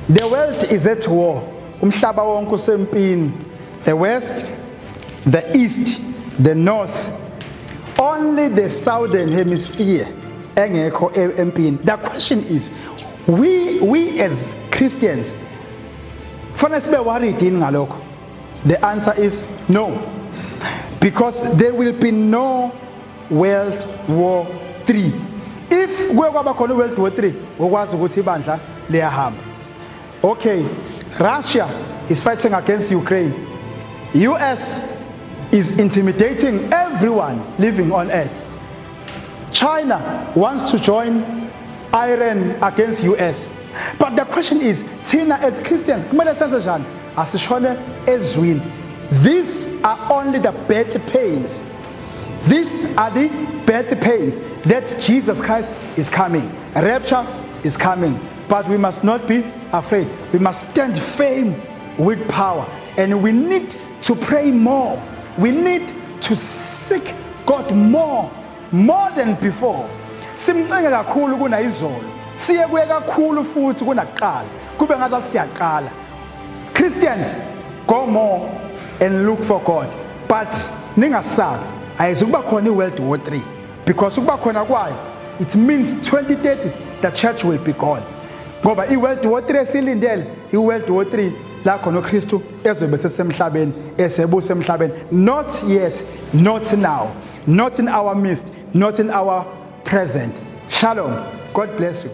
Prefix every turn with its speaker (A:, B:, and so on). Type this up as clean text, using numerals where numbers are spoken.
A: The world is at war. Umhlaba wonke usempini. The west, the east, the north. Only the southern hemisphere engekho empini. The question is, we as Christians, fanele sibe worried yini ngalokho? The answer is no. Because there will be no World War III. If we kwaba khona World War III, ukwazi ukuthi ibandla liyahamba. Okay, Russia is fighting against Ukraine. US is intimidating everyone living on earth. China wants to join Iran against US. But the question is, thina as Christians, kumele senze njani? Asishone ezwini. These are only the birth pains. These are the birth pains that Jesus Christ is coming. Rapture is coming. But we must not be afraid. We must stand firm with power. And we need to pray more. We need to seek God more than before. Simncenge kakhulu kuna izolo. Siye kuye kakhulu futhi kunakuqala. Kube ngathi siyaqala. Christians, go more and look for God. But ningasabi, ayizukuba khona iWorld War III. Because ukuba khona kwayo, it means 2030 the church will be gone. Ngoba iWorld War III silindele, iWorld War III la khona uKristu ezobe sesemhlabeni, esebusa emhlabeni. Not yet, not now, not in our midst, not in our present. Shalom. God bless you.